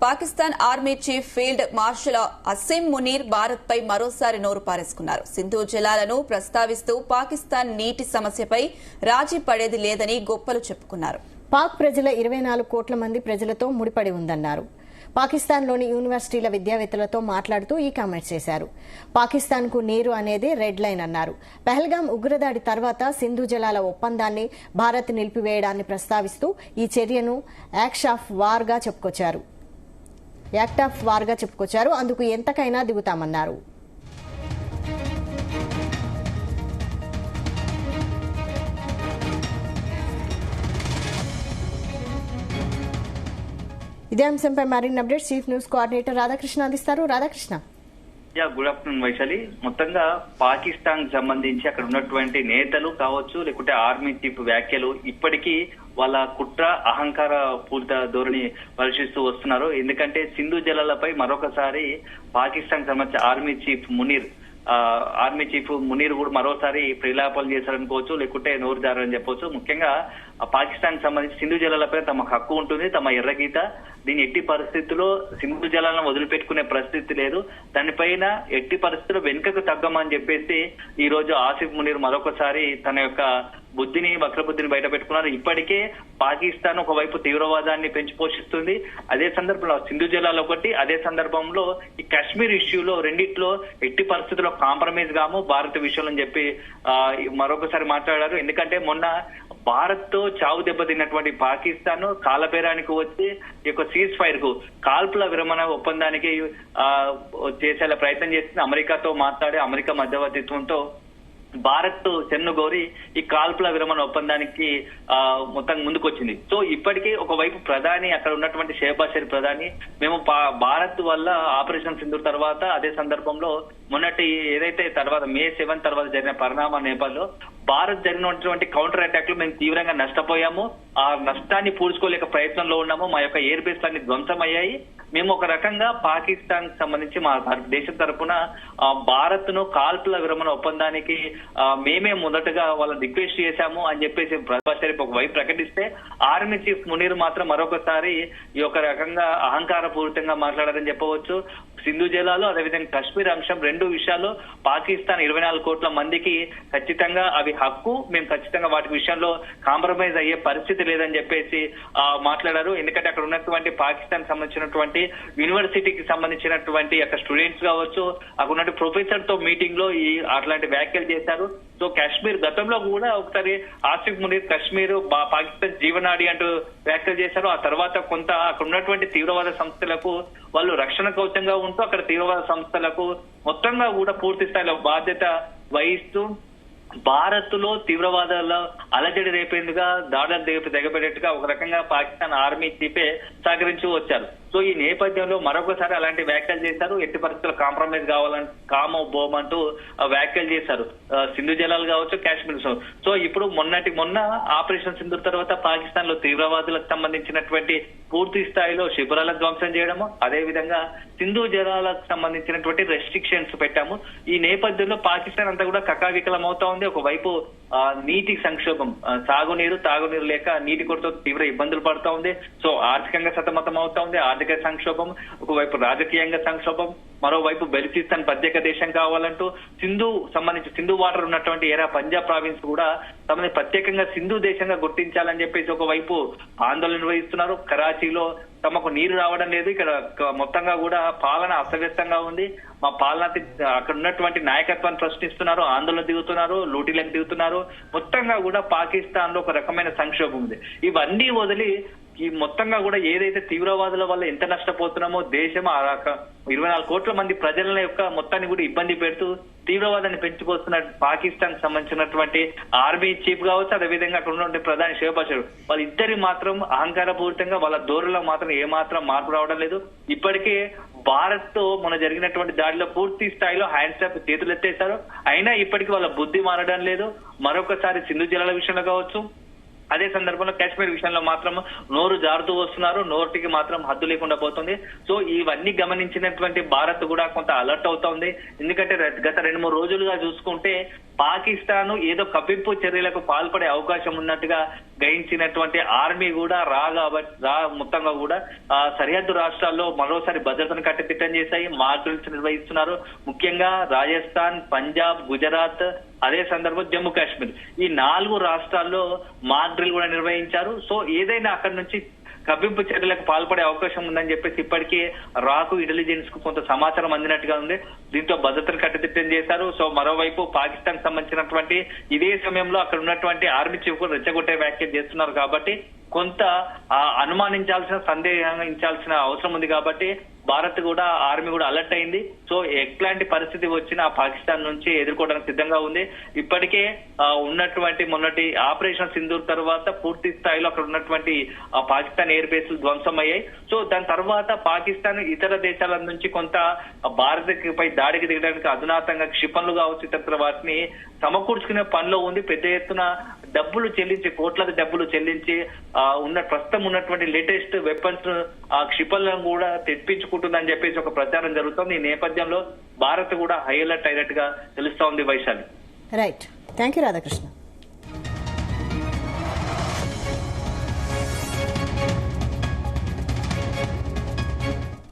Pakistan army chief field marshal Asim Munir Bharat పై మరోసారి నోరు పారేసుకున్నారు. సింధు జలాలను ప్రస్తావిస్తూ పాకిస్తాన్ నీటి సమస్యపై రాజీ పడేది లేదని గొప్పలు చెప్పుకున్నారు. పాక్ ప్రజల 24 కోట్ల మంది ప్రజలతో ముడిపడి ఉందన్నారు. పాకిస్తాన్లోని యూనివర్సిటీల విద్యావేత్తలతో మాట్లాడుతూ ఈ కామెంట్స్ చేశారు. పాకిస్తాన్కు నీరు అనేది రెడ్ లైన్ అన్నారు. పహల్గాం ఉగ్రదాడి తర్వాత సింధు జలాల ఒప్పందాన్ని భారత్ నిలిపివేయడాన్ని ప్రస్తావిస్తూ ఈ చర్యను యాక్ట్ ఆఫ్ వార్గా చెప్పుకొచ్చారు. అందుకు ఎంతకైనా దిగుతామన్నారు. ఇదే అంశంపై మరిన్ని updates chief news coordinator Radhakrishna అందిస్తారు. రాధాకృష్ణ. Good afternoon Vaishali. మొత్తంగా పాకిస్తాన్ సంబంధించి అక్కడ ఉన్నటువంటి నేతలు కావచ్చు, లేకుంటే ఆర్మీ చీఫ్ వ్యాఖ్యలు ఇప్పటికీ వాళ్ళ కుట్ర అహంకార పూరిత ధోరణి పరిశీలిస్తూ వస్తున్నారు. ఎందుకంటే సింధు జలాలపై మరొకసారి పాకిస్తాన్ సంబంధించిన ఆర్మీ చీఫ్ మునీర్ కూడా మరోసారి ప్రిలాపాలు చేశారనుకోవచ్చు, లేకుంటే నోరు జారని చెప్పవచ్చు. ముఖ్యంగా పాకిస్తాన్ సంబంధించి సింధు జలాలపై తమకు హక్కు ఉంటుంది, తమ ఎర్రగీత, దీని ఎట్టి పరిస్థితుల్లో సింధు జలాలను వదిలిపెట్టుకునే పరిస్థితి లేదు, దానిపైన ఎట్టి పరిస్థితుల్లో వెనుకకు తగ్గమని చెప్పేసి ఈ రోజు ఆసిఫ్ మునీర్ మరొకసారి తన యొక్క వక్రబుద్ధిని బయట పెట్టుకున్నారు. ఇప్పటికే పాకిస్తాన్ ఒకవైపు తీవ్రవాదాన్ని పెంచి పోషిస్తుంది, అదే సందర్భంలో సింధు జలాలు ఒకటి, అదే సందర్భంలో ఈ కాశ్మీర్ ఇష్యూలో రెండిట్లో ఎట్టి పరిస్థితుల్లో కాంప్రమైజ్ కాము భారత్ విషయంలో అని చెప్పి మరొకసారి మాట్లాడారు. ఎందుకంటే మొన్న భారత్ తో చావు దెబ్బతిన్నటువంటి పాకిస్తాన్ కాలబేరానికి వచ్చి ఈ యొక్క సీజ్ ఫైర్ కు కాల్పుల విరమణ ఒప్పందానికి చేసేలా ప్రయత్నం చేస్తుంది. అమెరికాతో మాట్లాడి అమెరికా మధ్యవర్తిత్వంతో భారత్ చెన్నుగోరి ఈ కాల్పుల విరమణ ఒప్పందానికి మొత్తం ముందుకొచ్చింది. సో ఇప్పటికీ ఒకవైపు ప్రధాని, అక్కడ ఉన్నటువంటి షెహబాజ్ షరీఫ్ ప్రధాని, మేము భారత్ వల్ల ఆపరేషన్ సింధూర్ తర్వాత, అదే సందర్భంలో మొన్నటి ఏదైతే తర్వాత మే 7 తర్వాత జరిగిన పరిణామాల నేపథ్యంలో భారత్ జరిగినటువంటి కౌంటర్ అటాక్ లో మేము తీవ్రంగా నష్టపోయాము, ఆ నష్టాన్ని పూడ్చుకోలేక ప్రయత్నంలో ఉన్నాము, మా యొక్క ఎయిర్ బేస్ అన్ని ధ్వంసమయ్యాయి. మేము ఒక రకంగా పాకిస్తాన్ సంబంధించి మా దేశం తరఫున భారత్ ను కాల్పుల విరమణ ఒప్పందానికి మేమే మొదటగా వాళ్ళని రిక్వెస్ట్ చేశాము అని చెప్పేసి షెహబాజ్ షరీఫ్ ఒక వైపు ప్రకటిస్తే, ఆర్మీ చీఫ్ మునీర్ మాత్రం మరొకసారి ఈ యొక్క రకంగా అహంకార పూరితంగా మాట్లాడారని చెప్పవచ్చు. సింధు జలాలు, అదేవిధంగా కాశ్మీర్ అంశం, రెండు విషయాల్లో పాకిస్తాన్ 24 కోట్ల మందికి ఖచ్చితంగా అవి హక్కు, మేము ఖచ్చితంగా వాటి విషయంలో కాంప్రమైజ్ అయ్యే పరిస్థితి లేదని చెప్పేసి మాట్లాడారు. ఎందుకంటే అక్కడ ఉన్నటువంటి పాకిస్తాన్ సంబంధించినటువంటి యూనివర్సిటీకి సంబంధించినటువంటి అక్కడ స్టూడెంట్స్ కావచ్చు, అక్కడ ఉన్న ప్రొఫెసర్ తో మీటింగ్ లో అట్లాంటి వ్యాఖ్యలు చేశారు. సో కాశ్మీర్ గతంలో కూడా ఒకసారి ఆసిఫ్ మునీర్ కాశ్మీర్ పాకిస్తాన్ జీవనాడి అంటూ వ్యాఖ్యలు చేశారు. ఆ తర్వాత కొంత అక్కడ ఉన్నటువంటి తీవ్రవాద సంస్థలకు వాళ్ళు రక్షణ కవచంగా ఉంటూ అక్కడ తీవ్రవాద సంస్థలకు మొత్తంగా కూడా పూర్తి స్థాయిలో బాధ్యత వహిస్తూ భారత్ లో తీవ్రవాదాల అలజడి రేపేందుగా దాడులు తెగబెట్టేట్టుగా ఒక రకంగా పాకిస్తాన్ ఆర్మీ చీఫే సహకరించు వచ్చారు. సో ఈ నేపథ్యంలో మరొకసారి అలాంటి వ్యాఖ్యలు చేశారు. ఎట్టి పరిస్థితుల్లో కాంప్రమైజ్ కావాలని బోమంటూ వ్యాఖ్యలు చేశారు. సింధు జలాలు కావచ్చు, కాశ్మీర్. సో ఇప్పుడు మొన్న ఆపరేషన్ సింధు తర్వాత పాకిస్తాన్ లో తీవ్రవాదులకు సంబంధించినటువంటి పూర్తి స్థాయిలో శిబిరాల ధ్వంసం చేయడము, అదే విధంగా సింధు జలాలకు సంబంధించినటువంటి రెస్ట్రిక్షన్స్ పెట్టాము. ఈ నేపథ్యంలో పాకిస్తాన్ అంతా కూడా కకావికలం అవుతా ఉంది. ఒకవైపు నీటి సంక్షోభం, తాగునీరు లేక నీటి కొరత తీవ్ర ఇబ్బందులు పడుతూ ఉంది. సో ఆర్థికంగా సతమతం అవుతా ఉంది, ఆర్థిక సంక్షోభం, ఒకవైపు రాజకీయంగా సంక్షోభం, మరోవైపు బెలూచిస్తాన్ ప్రత్యేక దేశం కావాలంటూ సింధు వాటర్ ఉన్నటువంటి పంజాబ్ ప్రావిన్స్ కూడా తమని ప్రత్యేకంగా సింధు దేశంగా గుర్తించాలని చెప్పేసి ఒకవైపు ఆందోళన నిర్వహిస్తున్నారు. కరాచీలో తమకు నీరు రావడం లేదు, ఇక్కడ మొత్తంగా కూడా పాలన అస్తవ్యస్తంగా ఉంది, మా పాలన అక్కడ ఉన్నటువంటి నాయకత్వాన్ని ప్రశ్నిస్తున్నారు, ఆందోళన దిగుతున్నారు, లూటీలకు దిగుతున్నారు. మొత్తంగా కూడా పాకిస్తాన్ లో ఒక రకమైన సంక్షోభం ఉంది. ఇవన్నీ వదిలి ఈ మొత్తంగా కూడా ఏదైతే తీవ్రవాదుల వల్ల ఎంత నష్టపోతున్నామో దేశం 24 కోట్ల మంది ప్రజల యొక్క మొత్తాన్ని కూడా ఇబ్బంది పెడుతూ తీవ్రవాదాన్ని పెంచిపోతున్న పాకిస్తాన్ సంబంధించినటువంటి ఆర్మీ చీఫ్ కావచ్చు, అదేవిధంగా అక్కడ ఉన్నటువంటి ప్రధాని షెహబాజ్ షరీఫ్ వాళ్ళిద్దరి మాత్రం అహంకార పూరితంగా వాళ్ళ ధోరణిలో మాత్రం ఏమాత్రం మార్పు రావడం లేదు. ఇప్పటికే భారత్ తో మొన్న జరిగినటువంటి దాడిలో పూర్తి స్థాయిలో హ్యాండ్స్ అప్ చేతులు ఎత్తేశారు, అయినా ఇప్పటికీ వాళ్ళ బుద్ధి మారడం లేదు. మరొకసారి సింధు జలాల విషయంలో కావచ్చు, అదే సందర్భంలో కాశ్మీర్ విషయంలో మాత్రం నోరు జారుతూ వస్తున్నారు, నోటికి మాత్రం హద్దు లేకుండా పోతుంది. సో ఇవన్నీ గమనించినటువంటి భారత్ కూడా కొంత అలర్ట్ అవుతా ఉంది. ఎందుకంటే గత 2-3 రోజులుగా చూసుకుంటే పాకిస్తాన్ ఏదో కవ్వింపు చర్యలకు పాల్పడే అవకాశం ఉన్నట్టుగా గ్రహించినటువంటి ఆర్మీ కూడా మొత్తంగా కూడా సరిహద్దు రాష్ట్రాల్లో మరోసారి భద్రతను కట్టుదిట్టం చేశాయి. మాక్ డ్రిల్స్ నిర్వహిస్తున్నారు. ముఖ్యంగా రాజస్థాన్, పంజాబ్, గుజరాత్, అదే సందర్భం జమ్మూ కాశ్మీర్, ఈ 4 రాష్ట్రాల్లో మాక్ డ్రిల్ కూడా నిర్వహించారు. సో ఏదైనా అక్కడి నుంచి కవ్వింపు చర్యలకు పాల్పడే అవకాశం ఉందని చెప్పేసి ఇప్పటికే రాకు ఇంటెలిజెన్స్ కు కొంత సమాచారం అందినట్టుగా ఉంది. దీంతో భద్రతను కట్టుదిట్టం చేశారు. సో మరోవైపు పాకిస్తాన్ సంబంధించినటువంటి ఇదే సమయంలో అక్కడ ఉన్నటువంటి ఆర్మీ చీఫ్ కూడా రెచ్చగొట్టే వ్యాఖ్యలు చేస్తున్నారు కాబట్టి కొంత అనుమానించాల్సిన, సందేహించాల్సిన అవసరం ఉంది. కాబట్టి భారత్ కూడా, ఆర్మీ కూడా అలర్ట్ అయింది. సో ఎట్లాంటి పరిస్థితి వచ్చినా పాకిస్తాన్ నుంచి ఎదుర్కోవడానికి సిద్ధంగా ఉంది. ఇప్పటికే ఉన్నటువంటి మొన్నటి ఆపరేషన్ సింధూర్ తర్వాత పూర్తి స్థాయిలో అక్కడ ఉన్నటువంటి పాకిస్తాన్ ఎయిర్ బేస్లు ధ్వంసం అయ్యాయి. సో దాని తర్వాత పాకిస్తాన్ ఇతర దేశాల నుంచి కొంత భారత్ పై దాడికి దిగడానికి అధునాతంగా క్షిపణులు కావచ్చు, ఇతర వాటిని సమకూర్చుకునే పనిలో ఉంది. పెద్ద ఎత్తున డబ్బులు చెల్లించి, కోట్లాది డబ్బులు చెల్లించి ప్రస్తుతం ఉన్నటువంటి లేటెస్ట్ వెపన్స్ క్షిపణులను కూడా తెప్పించుకుంటుందని చెప్పేసి ఒక ప్రచారం జరుగుతోంది. ఈ నేపథ్యంలో భారత్ కూడా హై అలర్ట్ అయినట్టుగా తెలుస్తోంది. Vaishali. Right, thank you Radhakrishna.